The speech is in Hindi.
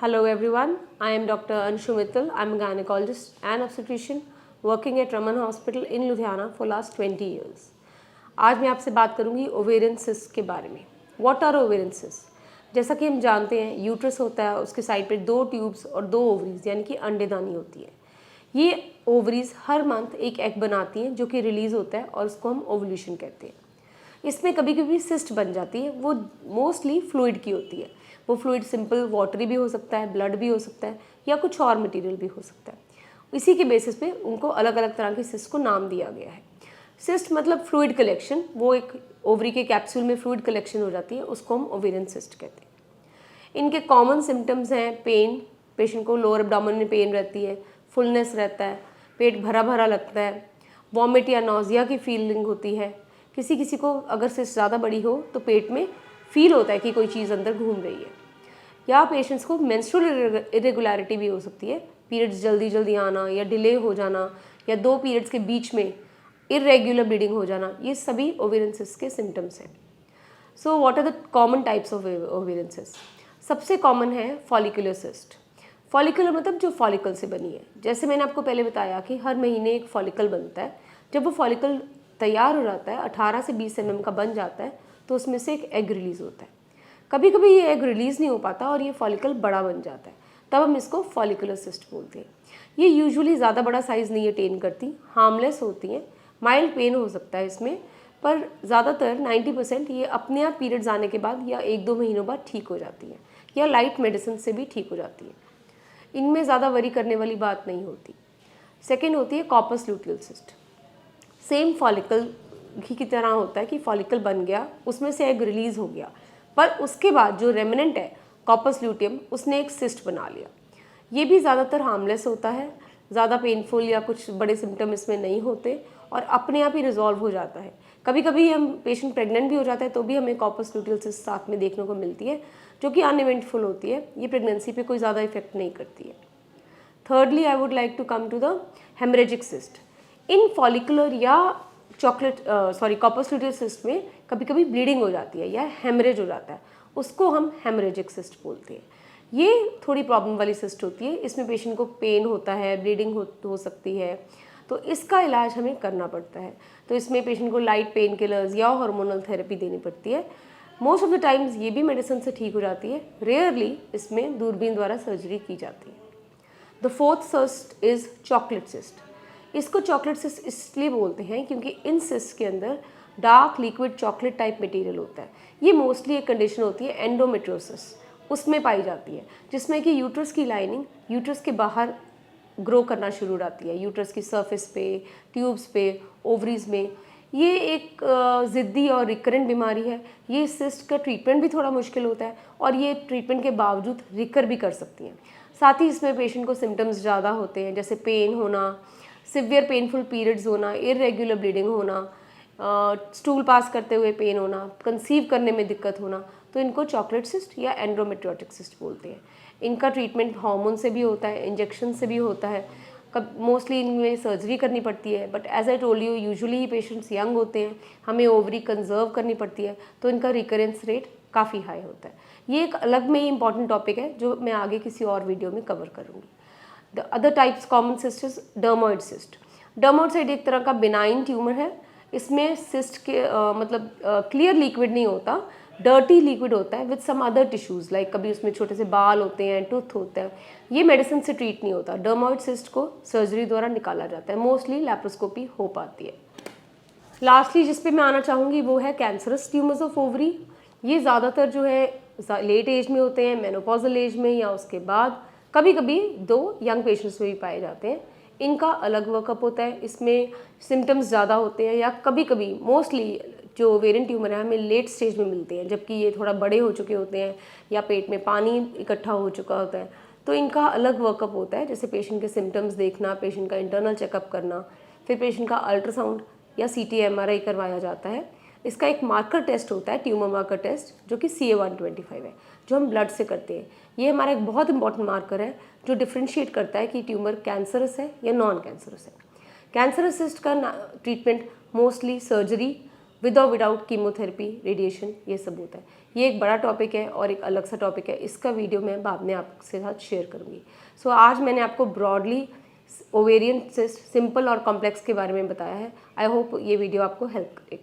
Hello everyone, I am Dr. Anshu Mittal. I am a gynecologist and obstetrician working at Raman Hospital in Ludhiana for last 20 years. आज मैं आपसे बात करूंगी ओवेरियन सिस्ट के बारे में. What are ovarian cysts? जैसा कि हम जानते हैं यूट्रस होता है, उसके साइड पे 2 ट्यूब्स और 2 ओवरीज यानी कि अंडेदानी होती है. ये ओवरीज हर मंथ एक एग बनाती हैं जो कि रिलीज़ होता है और उसको हम ओवुलेशन कहते हैं. इसमें कभी कभी सिस्ट बन जाती है, वो मोस्टली फ्लूइड की होती है. वो फ्लूइड सिंपल वाटरी भी हो सकता है, ब्लड भी हो सकता है या कुछ और मटेरियल भी हो सकता है. इसी के बेसिस पे उनको अलग अलग तरह की सिस्ट को नाम दिया गया है. सिस्ट मतलब फ्लूइड कलेक्शन, वो एक ओवरी के कैप्सूल में फ्लूइड कलेक्शन हो जाती है, उसको हम ओवेरियन सिस्ट कहते हैं. इनके कॉमन सिम्टम्स हैं पेन, पेशेंट को लोअर एब्डोमेन में पेन रहती है, फुलनेस रहता है, पेट भरा भरा लगता है, वॉमिट या नोजिया की फीलिंग होती है. किसी किसी को अगर सिस्ट ज़्यादा बड़ी हो तो पेट में फील होता है कि कोई चीज़ अंदर घूम रही है. या पेशेंट्स को मेंस्ट्रुअल इरेगुलरिटी भी हो सकती है, पीरियड्स जल्दी जल्दी आना या डिले हो जाना या 2 पीरियड्स के बीच में इरेगुलर ब्लीडिंग हो जाना, ये सभी ओवेरियन सिस्ट के सिम्टम्स हैं. So what are the common types of ovarian cyst? सबसे कॉमन है फॉलिकुलर सिस्ट. फॉलिकुलर मतलब जो फॉलिकल से बनी है. जैसे मैंने आपको पहले बताया कि हर महीने एक फॉलिकल बनता है. जब वो फॉलिकल तैयार हो जाता है, 18 से 20 mm का बन जाता है, तो उसमें से एक एग रिलीज़ होता है. कभी कभी ये एग रिलीज़ नहीं हो पाता और ये फॉलिकल बड़ा बन जाता है, तब हम इसको फॉलिकुलर सिस्ट बोलते हैं. ये यूजुअली ज़्यादा बड़ा साइज़ नहीं अटेन करती, हार्मलेस होती हैं, माइल्ड पेन हो सकता है इसमें, पर ज़्यादातर 90% ये अपने आप पीरियड्स आने के बाद या 1-2 महीनों बाद ठीक हो जाती है या लाइट मेडिसिन से भी ठीक हो जाती है. इनमें ज़्यादा वरी करने वाली बात नहीं होती. सेकेंड होती है corpus luteal cyst. Same follicle की तरह होता है कि फॉलिकल बन गया, उसमें से एग रिलीज़ हो गया, पर उसके बाद जो रेमिनेंट है कॉर्पस ल्यूटियम, उसने एक सिस्ट बना लिया. ये भी ज़्यादातर हार्मलेस होता है, ज़्यादा पेनफुल या कुछ बड़े सिम्टम इसमें नहीं होते और अपने आप ही रिजॉल्व हो जाता है. कभी कभी हम पेशेंट प्रेग्नेंट भी हो जाता है तो भी हमें कॉर्पस ल्यूटियल सिस्ट साथ में देखने को मिलती है, जो कि अनइवेंटफुल होती है. ये प्रेगनेंसी पे कोई ज़्यादा इफेक्ट नहीं करती है. Thirdly I would like to come to the haemorrhagic cyst. इन फॉलिकुलर या कॉर्पस ल्यूटियल सिस्ट में कभी कभी ब्लीडिंग हो जाती है या हेमरेज हो जाता है, उसको हम हेमरेजिक सिस्ट बोलते हैं. ये थोड़ी प्रॉब्लम वाली सिस्ट होती है. इसमें पेशेंट को पेन होता है, ब्लीडिंग हो सकती है, तो इसका इलाज हमें करना पड़ता है. तो इसमें पेशेंट को लाइट पेन किलर्स या हार्मोनल थेरेपी देनी पड़ती है. मोस्ट ऑफ द टाइम्स ये भी मेडिसिन से ठीक हो जाती है. रेयरली इसमें दूरबीन द्वारा सर्जरी की जाती है. The fourth cyst is chocolate cyst. इसको चॉकलेट सिस्ट इसलिए बोलते हैं क्योंकि इन सिस्ट के अंदर dark liquid chocolate type material होता है. ये मोस्टली एक कंडीशन होती है एंडोमेट्रियोसिस, उसमें पाई जाती है, जिसमें कि यूट्रस की लाइनिंग यूट्रस के बाहर ग्रो करना शुरू हो जाती है, यूट्रस की सरफेस पे, ट्यूब्स पे, ओवरीज में. ये एक ज़िद्दी और रिकरेंट बीमारी है. ये सिस्ट का ट्रीटमेंट भी थोड़ा मुश्किल होता है और ये ट्रीटमेंट के बावजूद रिकर भी कर सकती हैं. साथ ही इसमें पेशेंट को सिम्टम्स ज़्यादा होते हैं, जैसे पेन होना, सिवियर पेनफुल पीरियड्स होना, इरेगुलर ब्लीडिंग होना, स्टूल पास करते हुए पेन होना, कंसीव करने में दिक्कत होना. तो इनको चॉकलेट सिस्ट या एंडोमेट्रियोटिक सिस्ट बोलते हैं. इनका ट्रीटमेंट हार्मोन से भी होता है, इंजेक्शन से भी होता है. मोस्टली इनमें सर्जरी करनी पड़ती है, but as I told you usually patients young होते हैं, हमें ओवरी कंजर्व करनी पड़ती है, तो इनका रिकरेंस रेट काफ़ी हाई होता है. ये एक अलग में ही इंपॉर्टेंट टॉपिक है जो मैं आगे किसी और वीडियो में कवर करूँगी. The other types common cyst is dermoid cyst. Dermoid side एक तरह का बिनाइन ट्यूमर है. इसमें सिस्ट के मतलब क्लियर लिक्विड नहीं होता, डर्टी लिक्विड होता है with some other tissues, like कभी उसमें छोटे से बाल होते हैं, टूथ होता है. ये मेडिसिन से ट्रीट नहीं होता. डर्मोइड सिस्ट को सर्जरी द्वारा निकाला जाता है. मोस्टली लैप्रोस्कोपी हो पाती है. लास्टली जिस पे मैं आना चाहूँगी वो है कैंसरस ट्यूमर्स ऑफ ओवरी. ये ज़्यादातर जो है लेट एज में होते हैं, मेनोपॉजल एज में या उसके बाद. कभी कभी 2 यंग पेशेंट्स में भी पाए जाते हैं. इनका अलग वर्कअप होता है. इसमें सिम्टम्स ज़्यादा होते हैं या कभी कभी मोस्टली जो ओवेरियन ट्यूमर है हमें लेट स्टेज में मिलते हैं, जबकि ये थोड़ा बड़े हो चुके होते हैं या पेट में पानी इकट्ठा हो चुका होता है. तो इनका अलग वर्कअप होता है, जैसे पेशेंट के सिम्टम्स देखना, पेशेंट का इंटरनल चेकअप करना, फिर पेशेंट का अल्ट्रासाउंड या CT MRI करवाया जाता है. इसका एक मार्कर टेस्ट होता है, ट्यूमर मार्कर टेस्ट, जो कि CA-125 है, जो हम ब्लड से करते हैं. ये हमारा एक बहुत इंपॉर्टेंट मार्कर है जो डिफ्रेंशिएट करता है कि ट्यूमर कैंसरस है या नॉन कैंसरस है. कैंसरस सिस्ट का ट्रीटमेंट मोस्टली सर्जरी, विद और विदाउट कीमोथेरेपी, रेडिएशन, ये सब होता है। ये एक बड़ा टॉपिक है और एक अलग सा टॉपिक है, इसका वीडियो मैं बाद में आपके साथ शेयर करूँगी। सो आज मैंने आपको ब्रॉडली ओवेरियन सिस्ट सिंपल और कॉम्प्लेक्स के बारे में बताया है। आई होप ये वीडियो आपको हेल्प करेगा।